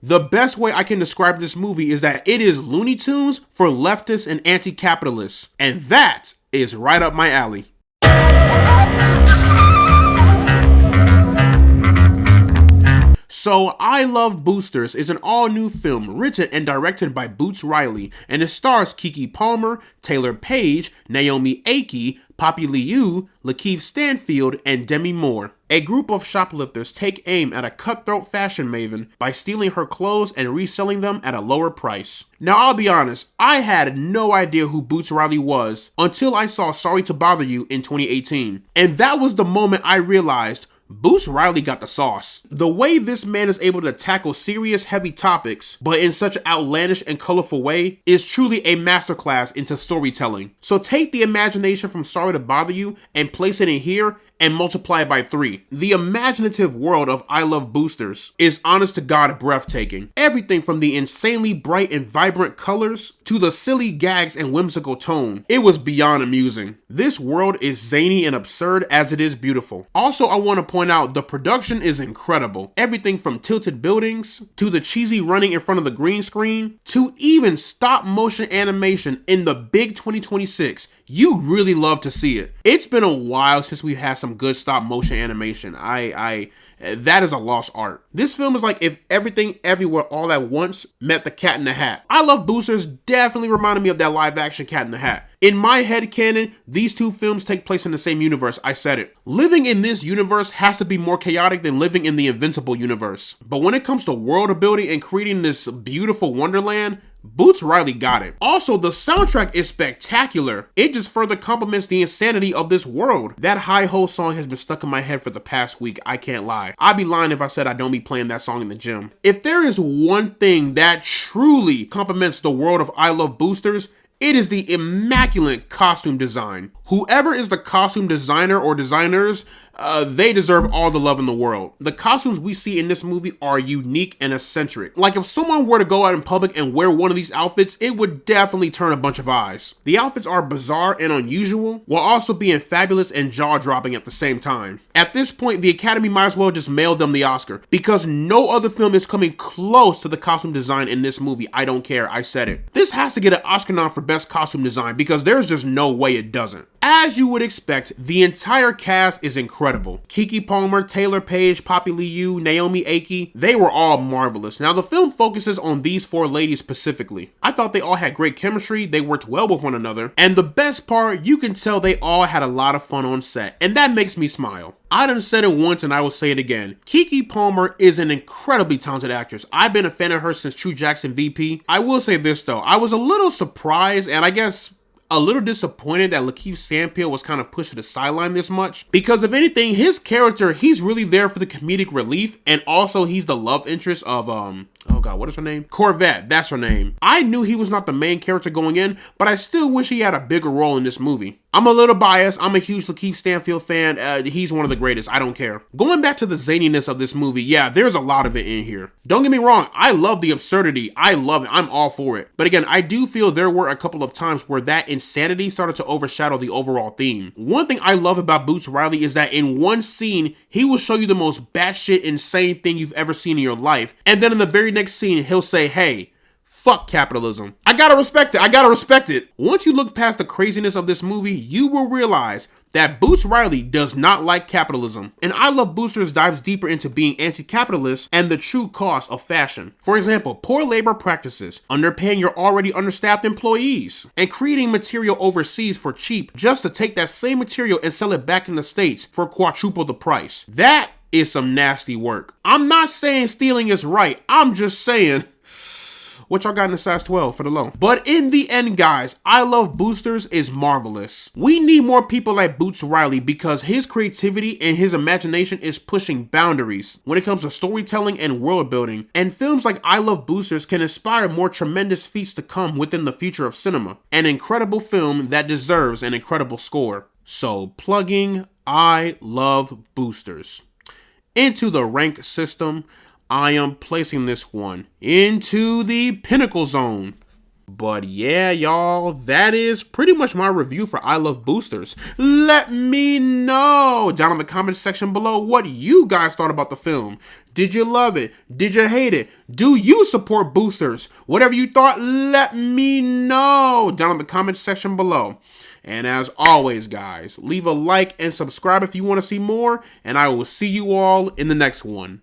The best way I can describe this movie is that it is Looney Tunes for leftists and anti-capitalists. And that is right up my alley. So, I Love Boosters is an all-new film written and directed by Boots Riley, and it stars Keke Palmer, Taylor Page, Naomi Ackie, Poppy Liu, Lakeith Stanfield, and Demi Moore. A group of shoplifters take aim at a cutthroat fashion maven by stealing her clothes and reselling them at a lower price. Now, I'll be honest, I had no idea who Boots Riley was until I saw Sorry to Bother You in 2018. And that was the moment I realized Boots Riley got the sauce. The way this man is able to tackle serious, heavy topics, but in such an outlandish and colorful way, is truly a masterclass into storytelling. So take the imagination from Sorry to Bother You and place it in here and multiply it by 3. The imaginative world of I Love Boosters is honest to God breathtaking. Everything from the insanely bright and vibrant colors to the silly gags and whimsical tone. It was beyond amusing. This world is zany and absurd as it is beautiful. Also, I want to point out the production is incredible. Everything from tilted buildings to the cheesy running in front of the green screen to even stop motion animation in the big 2026. You really love to see it. It's been a while since we've had some good stop motion animation. That is a lost art. This film is like if Everything Everywhere All at Once met the Cat in the Hat. I Love Boosters definitely reminded me of that live action Cat in the Hat. In my headcanon, these two films take place in the same universe. I said it. Living in this universe has to be more chaotic than living in the Invincible universe. But when it comes to world building and creating this beautiful wonderland, Boots Riley got it. Also, the soundtrack is spectacular. It just further complements the insanity of this world. That Hi-Ho song has been stuck in my head for the past week, I can't lie. I'd be lying if I said I don't be playing that song in the gym. If there is one thing that truly complements the world of I Love Boosters, it is the immaculate costume design. Whoever is the costume designer or designers, they deserve all the love in the world. The costumes we see in this movie are unique and eccentric. Like if someone were to go out in public and wear one of these outfits, it would definitely turn a bunch of eyes. The outfits are bizarre and unusual, while also being fabulous and jaw-dropping at the same time. At this point, the Academy might as well just mail them the Oscar, because no other film is coming close to the costume design in this movie. I don't care, I said it. This has to get an Oscar nom for Best Costume Design, because there's just no way it doesn't. As you would expect, the entire cast is incredible. Keke Palmer, Taylor Page, Poppy Liu, Naomi Ackie, they were all marvelous. Now, the film focuses on these 4 ladies specifically. I thought they all had great chemistry, they worked well with one another, and the best part, you can tell they all had a lot of fun on set, and that makes me smile. I done said it once and I will say it again. Keke Palmer is an incredibly talented actress. I've been a fan of her since True Jackson VP. I will say this though, I was a little surprised and I guess a little disappointed that Lakeith Stanfield was kind of pushed to the sideline this much. Because if anything, his character, he's really there for the comedic relief, and also he's the love interest of, oh god, what is her name? Corvette, that's her name. I knew he was not the main character going in, but I still wish he had a bigger role in this movie. I'm a little biased, I'm a huge Lakeith Stanfield fan, he's one of the greatest, I don't care. Going back to the zaniness of this movie, yeah, there's a lot of it in here. Don't get me wrong, I love the absurdity, I love it, I'm all for it. But again, I do feel there were a couple of times where that insanity started to overshadow the overall theme. One thing I love about Boots Riley is that in one scene, he will show you the most batshit insane thing you've ever seen in your life, and then in the very next scene, he'll say, hey, fuck capitalism. I gotta respect it. Once you look past the craziness of this movie, you will realize that Boots Riley does not like capitalism. And I Love Boosters dives deeper into being anti-capitalist and the true cost of fashion. For example, poor labor practices, underpaying your already understaffed employees, and creating material overseas for cheap just to take that same material and sell it back in the States for quadruple the price. That is some nasty work. I'm not saying stealing is right, I'm just saying what y'all got in the size 12 for the low. But in the end, guys, I Love Boosters is marvelous. We need more people like Boots Riley because his creativity and his imagination is pushing boundaries when it comes to storytelling and world building. And films like I Love Boosters can inspire more tremendous feats to come within the future of cinema. An incredible film that deserves an incredible score. So, plugging I Love Boosters into the rank system, I am placing this one into the pinnacle zone. But yeah, y'all, that is pretty much my review for I Love Boosters. Let me know down in the comments section below what you guys thought about the film. Did you love it? Did you hate it? Do you support boosters? Whatever you thought, let me know down in the comments section below. And as always, guys, leave a like and subscribe if you want to see more, and I will see you all in the next one.